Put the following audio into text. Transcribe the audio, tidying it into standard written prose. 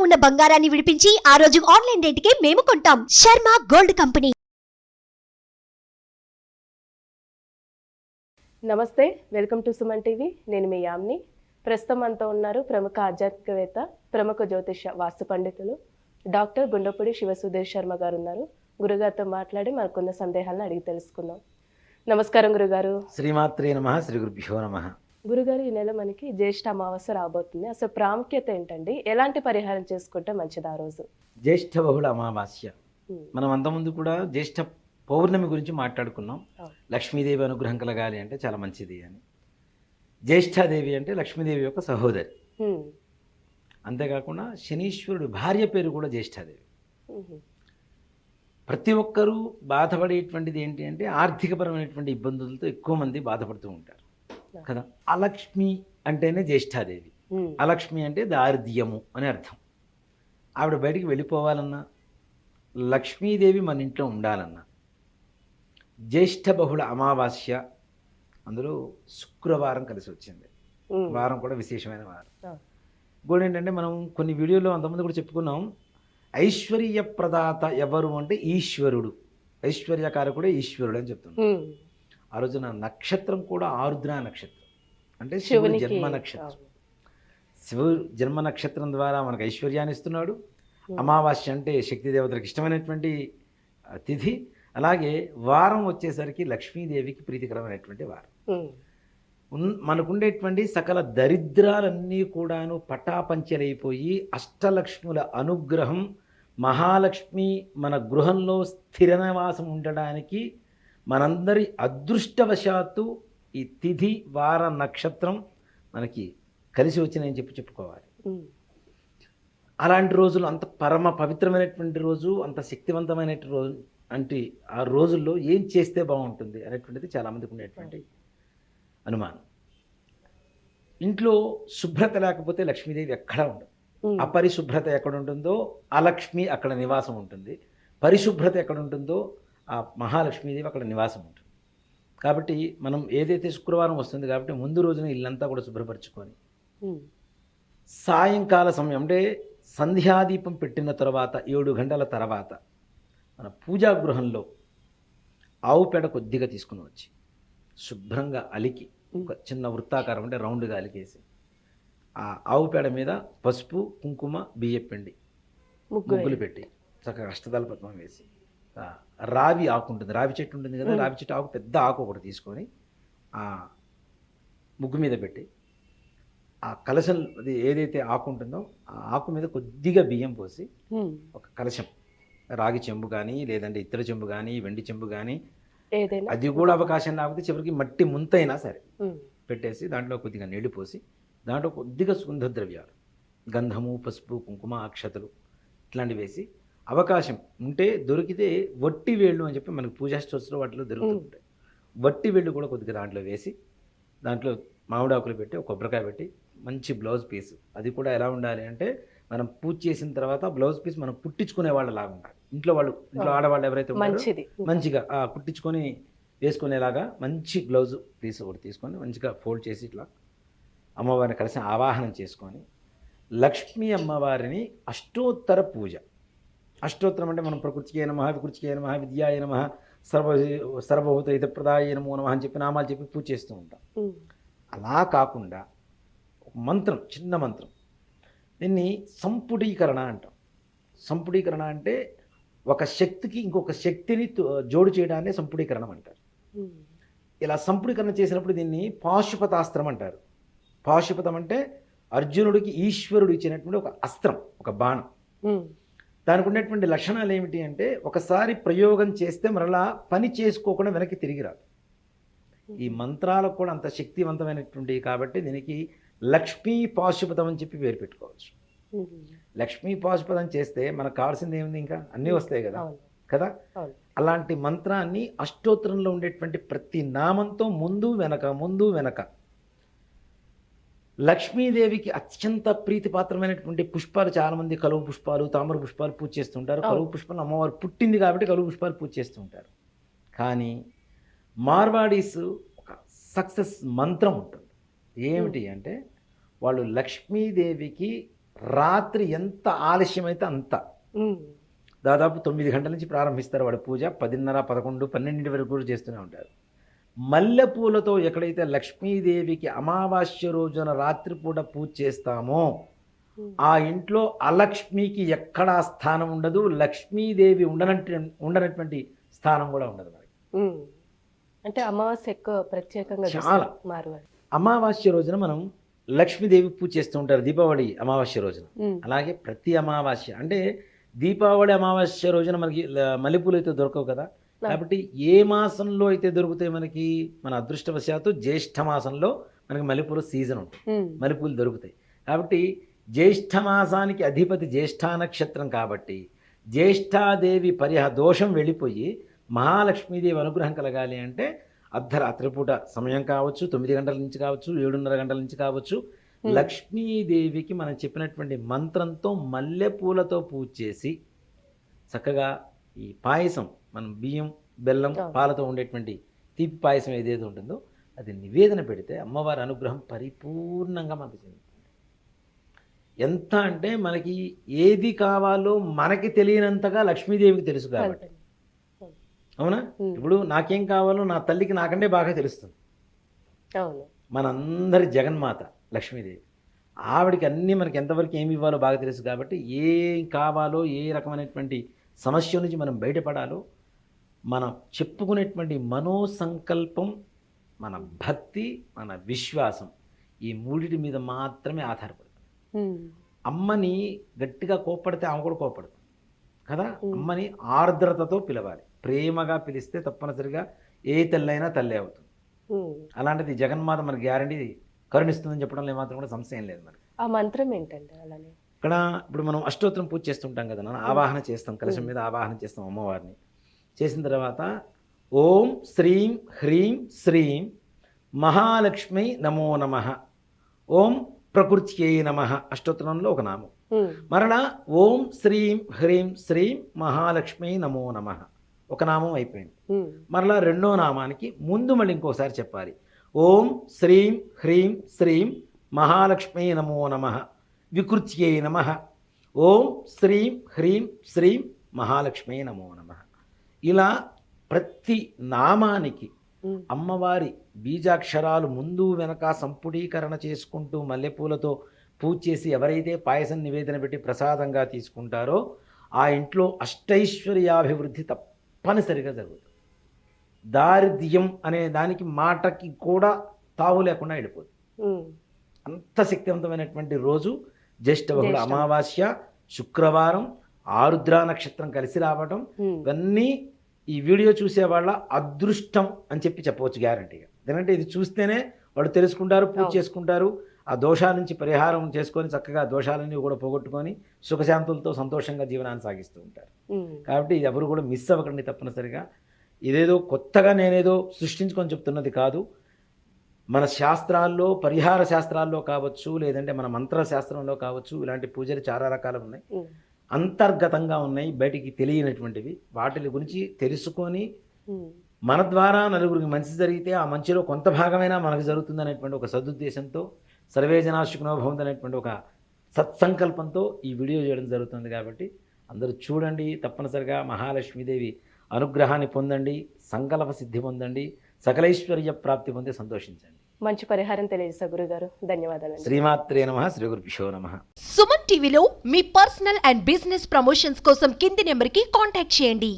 ఉన్న బంగారాన్ని విడిపించి ఆ రోజు ఆన్లైన్ రేటుకే మేము కొంటాం. Sharma gold company. నమస్తే, వెల్కమ్ టు సుమన్ టీవీ. నేను మీ యామ్ని. ప్రస్తుతం మనతో ఉన్నారు ప్రముఖ ఆధ్యాత్మికవేత్త, ప్రముఖ జ్యోతిష వాస్తు పండితులు డాక్టర్ గుండపూడి శివసుధీర్ శర్మ గారు ఉన్నారు. గురుగారితో మాట్లాడి మనకున్న సందేహాలను అడిగి తెలుసుకుందాం. నమస్కారం గురుగారు. శ్రీమాత్రే నమః. శ్రీ గురుభ్యో నమః. గురుగారు, ఈ నెల మనకి జ్యేష్ఠ అమావాస్య రాబోతుంది. అసలు ప్రాముఖ్యత ఏంటండి? ఎలాంటి పరిహారం చేసుకుంటే మంచిది ఆ రోజు? జ్యేష్ఠ బహుళ అమావాస్య. మనం అంతకుముందు కూడా జ్యేష్ఠ పౌర్ణమి గురించి మాట్లాడుకున్నాం. లక్ష్మీదేవి అనుగ్రహం కలగాలి అంటే చాలా మంచిది అని. జ్యేష్ఠాదేవి అంటే లక్ష్మీదేవి యొక్క సహోదరి. అంతేకాకుండా శనీశ్వరుడు భార్య పేరు కూడా జ్యేష్ఠాదేవి. ప్రతి ఒక్కరూ బాధపడేటువంటిది ఏంటి అంటే ఆర్థికపరమైనటువంటి ఇబ్బందులతో ఎక్కువ మంది బాధపడుతూ ఉంటారు కదా. అలక్ష్మి అంటేనే జ్యేష్ఠాదేవి. అలక్ష్మి అంటే దారిద్ర్యము అని అర్థం. ఆవిడ బయటికి వెళ్ళిపోవాలన్నా, లక్ష్మీదేవి మన ఇంట్లో ఉండాలన్నా, జ్యేష్ఠ బహుళ అమావాస్య అందులో శుక్రవారం కలిసి వచ్చింది. వారం కూడా విశేషమైన వారం. ఇంకోటి ఏంటంటే, మనం కొన్ని వీడియోలో అంతమంది కూడా చెప్పుకున్నాం, ఐశ్వర్య ప్రదాత ఎవరు అంటే ఈశ్వరుడు. ఐశ్వర్యకారకుడే ఈశ్వరుడు అని చెప్తున్నాం. ఆ రోజున నక్షత్రం కూడా ఆరుద్ర నక్షత్రం, అంటే శివుని జన్మ నక్షత్రం. శివుడు జన్మ నక్షత్రం ద్వారా మనకు ఐశ్వర్యాన్ని ఇస్తున్నాడు. అమావాస్య అంటే శక్తి దేవతలకు ఇష్టమైనటువంటి తిథి. అలాగే వారం వచ్చేసరికి లక్ష్మీదేవికి ప్రీతికరమైనటువంటి వారం. మనకుండేటువంటి సకల దరిద్రాలన్నీ కూడాను పటాపంచలైపోయి అష్టలక్ష్ముల అనుగ్రహం, మహాలక్ష్మి మన గృహంలో స్థిర నివాసం ఉండడానికి మనందరి అదృష్టవశాత్తు ఈ తిథి, వార, నక్షత్రం మనకి కలిసి వచ్చినాయని చెప్పుకోవాలి. అలాంటి రోజులు, అంత పరమ పవిత్రమైనటువంటి రోజు, అంత శక్తివంతమైనటువంటి రోజు అంటే ఆ రోజుల్లో ఏం చేస్తే బాగుంటుంది అనేటువంటిది చాలామందికి ఉండేటువంటి అనుమానం. ఇంట్లో శుభ్రత లేకపోతే లక్ష్మీదేవి ఎక్కడా ఉండదు. అపరిశుభ్రత ఎక్కడ ఉంటుందో అలక్ష్మి అక్కడ నివాసం ఉంటుంది. పరిశుభ్రత ఎక్కడ ఉంటుందో ఆ మహాలక్ష్మీదేవి అక్కడ నివాసం ఉంటుంది. కాబట్టి మనం ఏదైతే శుక్రవారం వస్తుంది కాబట్టి ముందు రోజున ఇల్లంతా కూడా శుభ్రపరచుకొని సాయంకాల సమయం అంటే సంధ్యాదీపం పెట్టిన తర్వాత 7 గంటల తర్వాత మన పూజా గృహంలో ఆవు పేడ కొద్దిగా తీసుకుని వచ్చి శుభ్రంగా అలికి ఒక చిన్న వృత్తాకారం అంటే రౌండ్గా అలికేసి ఆ ఆవు పేడ మీద పసుపు, కుంకుమ, బియ్యపిండి ముగ్గులు పెట్టి చక్కగా అష్టదళ పద్మం వేసి రావి ఆకు ఉంటుంది, రావి చెట్టు ఉంటుంది కదా, రావి చెట్టు ఆకు పెద్ద ఆకు ఒకటి తీసుకొని ఆ ముగ్గు మీద పెట్టి ఆ కలశం అది ఏదైతే ఆకు ఉంటుందో ఆ ఆకు మీద కొద్దిగా బియ్యం పోసి ఒక కలశం, రాగి చెంబు కానీ లేదంటే ఇత్తడి చెంబు కానీ వెండి చెంబు కానీ అది కూడా అవకాశం లేకపోతే చివరికి మట్టి ముంతైనా సరే పెట్టేసి దాంట్లో కొద్దిగా నీళ్లు పోసి దాంట్లో కొద్దిగా సుగంధ ద్రవ్యాలు, గంధము, పసుపు, కుంకుమ, అక్షతలు ఇట్లాంటివి వేసి, అవకాశం ఉంటే దొరికితే వట్టి వేళ్ళు అని చెప్పి మనకు పూజా స్టోర్స్లో వాటిలో దొరుకుతుంటాయి. వట్టి వేళ్ళు కూడా కొద్దిగా దాంట్లో వేసి దాంట్లో మామిడాకులు పెట్టి ఒక కొబ్బరికాయ పెట్టి మంచి బ్లౌజ్ పీస్, అది కూడా ఎలా ఉండాలి అంటే మనం పూజ చేసిన తర్వాత బ్లౌజ్ పీస్ మనం కుట్టించుకునే వాళ్ళ లాగా ఉండాలి. ఇంట్లో ఆడవాళ్ళు ఎవరైతే ఉంటారో మంచిగా కుట్టించుకొని వేసుకునేలాగా మంచి బ్లౌజ్ పీస్ ఒకటి తీసుకొని మంచిగా ఫోల్డ్ చేసి ఇట్లా అమ్మవారిని కలిసి ఆవాహనం చేసుకొని లక్ష్మీ అమ్మవారిని అష్టోత్తర పూజ. అష్టోత్తరం అంటే మనం ప్రకృతికి నమః, వికృతికి నమః, విద్యాయ నమః, సర్వభూత హితప్రదాయ నమో నమః అని చెప్పి నామాలు చెప్పి పూజ చేస్తూ ఉంటాం. అలా కాకుండా ఒక మంత్రం, చిన్న మంత్రం, దీన్ని సంపుటీకరణ అంటాం. సంపుటీకరణ అంటే ఒక శక్తికి ఇంకొక శక్తిని జోడు చేయడాన్ని సంపుటీకరణం అంటారు. ఇలా సంపుటీకరణ చేసినప్పుడు దీన్ని పాశుపతాస్త్రం అంటారు. పాశుపతం అంటే అర్జునుడికి ఈశ్వరుడు ఇచ్చినటువంటి ఒక అస్త్రం, ఒక బాణం. దానికి ఉన్నటువంటి లక్షణాలు ఏమిటి అంటే ఒకసారి ప్రయోగం చేస్తే మరలా పని చేసుకోకుండా వెనక్కి తిరిగి రాదు. ఈ మంత్రాలకు కూడా అంత శక్తివంతమైనటువంటివి కాబట్టి దీనికి లక్ష్మీ పాశుపతం అని చెప్పి పేరు పెట్టుకోవచ్చు. లక్ష్మీ పాశుపతం చేస్తే మనకు కావాల్సింది ఏముంది, ఇంకా అన్నీ వస్తాయి కదా. అలాంటి మంత్రాన్ని అష్టోత్తరంలో ఉండేటువంటి ప్రతి నామంతో ముందు వెనక లక్ష్మీదేవికి అత్యంత ప్రీతిపాత్రమైనటువంటి పుష్పాలు, చాలామంది కలువ పుష్పాలు, తామర పుష్పాలు పూజ చేస్తుంటారు. కలువ పుష్పాలు అమ్మవారు పుట్టింది కాబట్టి కలువ పుష్పాలు పూజ చేస్తుంటారు. కానీ మార్వాడీస్ ఒక సక్సెస్ మంత్రం ఉంటుంది. ఏమిటి అంటే వాళ్ళు లక్ష్మీదేవికి రాత్రి ఎంత ఆలస్యమైతే అంత, దాదాపు 9 గంటల నుంచి ప్రారంభిస్తారు వాడు పూజ. 10:30, 11, 12 వరకు కూడా చేస్తూనే ఉంటారు. మల్లెపూలతో ఎక్కడైతే లక్ష్మీదేవికి అమావాస్య రోజున రాత్రిపూట పూజ చేస్తామో ఆ ఇంట్లో అలక్ష్మికి ఎక్కడా స్థానం ఉండదు, లక్ష్మీదేవి ఉండనటువంటి స్థానం కూడా ఉండదు మనకి. అంటే అమావాస్య ఎక్కువ ప్రత్యేకంగా చాలా. మార్వాడి. అమావాస్య రోజున మనం లక్ష్మీదేవి పూజ చేస్తూ ఉంటారు, దీపావళి అమావాస్య రోజున. అలాగే ప్రతి అమావాస్య అంటే దీపావళి అమావాస్య రోజున మనకి మల్లెపూలు అయితే దొరకవు కదా, కాబట్టి ఏ మాసంలో అయితే దొరుకుతాయి మనకి, మన అదృష్టవశాత్తు జ్యేష్ఠ మాసంలో మనకి మల్లెపూల సీజన్ ఉంటుంది, మల్లెపూలు దొరుకుతాయి. కాబట్టి జ్యేష్ఠ మాసానికి అధిపతి జ్యేష్ఠ నక్షత్రం కాబట్టి జ్యేష్ఠాదేవి దోషం వెళ్ళిపోయి మహాలక్ష్మీదేవి అనుగ్రహం కలగాలి అంటే అర్ధరాత్రి పూట సమయం కావచ్చు, 9 గంటల నుంచి కావచ్చు, 7:30 గంటల నుంచి కావచ్చు, లక్ష్మీదేవికి మనం చెప్పినటువంటి మంత్రంతో మల్లెపూలతో పూజ చేసి చక్కగా ఈ పాయసం, మనం బియ్యం, బెల్లం, పాలతో ఉండేటువంటి తీపి పాయసం ఏదైతే ఉంటుందో అది నివేదన పెడితే అమ్మవారి అనుగ్రహం పరిపూర్ణంగా మనకు చెందుతుంది. ఎంత అంటే మనకి ఏది కావాలో మనకి తెలియనంతగా లక్ష్మీదేవికి తెలుసు కాబట్టి. అవునా? ఇప్పుడు నాకేం కావాలో నా తల్లికి నాకంటే బాగా తెలుస్తుంది. మనందరి జగన్మాత లక్ష్మీదేవి, ఆవిడికి అన్నీ మనకి ఎంతవరకు ఏమి ఇవ్వాలో బాగా తెలుసు కాబట్టి ఏం కావాలో, ఏ రకమైనటువంటి సమస్య నుంచి మనం బయటపడాలో మనం చెప్పుకునేటువంటి మనోసంకల్పం, మన భక్తి, మన విశ్వాసం, ఈ మూడిటి మీద మాత్రమే ఆధారపడుతుంది. అమ్మని గట్టిగా కోప్పడితే ఆమె కూడా కోప్పడుతుంది కదా. అమ్మని ఆర్ద్రతతో పిలవాలి, ప్రేమగా పిలిస్తే తప్పనిసరిగా ఏ తల్లైనా తల్లే అవుతుంది. అలాంటిది జగన్మాత మనకి గ్యారంటీ కరుణిస్తుందని చెప్పడంలో ఏమాత్రం కూడా సంశయం లేదు. మరి ఆ మంత్రం ఏంటండి? అలానే ఇక్కడ ఇప్పుడు మనం అష్టోత్తరం పూజ చేస్తుంటాం కదా, ఆవాహన చేస్తాం, కలశం మీద ఆవాహన చేస్తాం అమ్మవారిని. చేసిన తర్వాత ఓం శ్రీం హ్రీం శ్రీం మహాలక్ష్మి నమో నమః, ఓం ప్రకృత్యై నమః అష్టోత్తరంలో ఒక నామం. మరలా ఓం శ్రీం హ్రీం శ్రీం మహాలక్ష్మి నమో నమః ఒక నామం అయిపోయింది. మరలా రెండో నామానికి ముందు మళ్ళీ ఇంకోసారి చెప్పాలి, ఓం శ్రీం హ్రీం శ్రీం మహాలక్ష్మి నమో నమః వికృత్యై నమః, ఓం శ్రీం హ్రీం శ్రీం మహాలక్ష్మి నమో నమః. ఇలా ప్రతి నామానికి అమ్మవారి బీజాక్షరాలు ముందు వెనక సంపుటీకరణ చేసుకుంటూ మల్లెపూలతో పూజ చేసి ఎవరైతే పాయసం నివేదన పెట్టి ప్రసాదంగా తీసుకుంటారో ఆ ఇంట్లో అష్టైశ్వర్యాభివృద్ధి తప్పనిసరిగా జరుగుతుంది. దారిద్ర్యం అనే దానికి మాటకి కూడా తావు లేకుండా వెళ్ళిపోతుంది. అంత శక్తివంతమైనటువంటి రోజు జ్యేష్ఠ బహుళ అమావాస్య, శుక్రవారం, ఆరుద్ర నక్షత్రం కలిసి రావడం, ఇవన్నీ ఈ వీడియో చూసే వాళ్ళ అదృష్టం అని చెప్పవచ్చు గ్యారంటీగా. ఎందుకంటే ఇది చూస్తేనే వాళ్ళు తెలుసుకుంటారు, పూజ చేసుకుంటారు, ఆ దోషాల నుంచి పరిహారం చేసుకొని చక్కగా దోషాలన్నీ కూడా పోగొట్టుకొని సుఖశాంతులతో సంతోషంగా జీవనాన్ని సాగిస్తూ ఉంటారు. కాబట్టి ఇది ఎవరు కూడా మిస్ అవ్వకండి తప్పనిసరిగా. ఇదేదో కొత్తగా నేనేదో సృష్టించుకొని చెప్తున్నది కాదు. మన శాస్త్రాల్లో, పరిహార శాస్త్రాల్లో కావచ్చు, లేదంటే మన మంత్ర శాస్త్రంలో కావచ్చు, ఇలాంటి పూజలు చాలా రకాలు ఉన్నాయి, అంతర్గతంగా ఉన్నాయి, బయటికి తెలియనటువంటివి. వాటి గురించి తెలుసుకొని మన ద్వారా నలుగురికి మంచి జరిగితే ఆ మంచిలో కొంత భాగమైనా మనకు జరుగుతుంది అనేటువంటి ఒక సదుద్దేశంతో, సర్వే జనా సుఖినో భవంతు అనేటువంటి ఒక సత్సంకల్పంతో ఈ వీడియో చేయడం జరుగుతుంది. కాబట్టి అందరూ చూడండి, తప్పనిసరిగా మహాలక్ష్మీదేవి అనుగ్రహాన్ని పొందండి, సంకల్ప సిద్ధి పొందండి, సకలైశ్వర్య ప్రాప్తి పొంది సంతోషించండి. మంచి పరిహారం తెలియజేశారు గురుగారు, ధన్యవాదాలు. శ్రీమాత్రే నమః, శ్రీ గురుభ్యో నమః. సుమన్ టీవీలో మీ పర్సనల్ అండ్ బిజినెస్ ప్రమోషన్స్ కోసం కింది నెంబర్కి కాంటాక్ట్ చేయండి.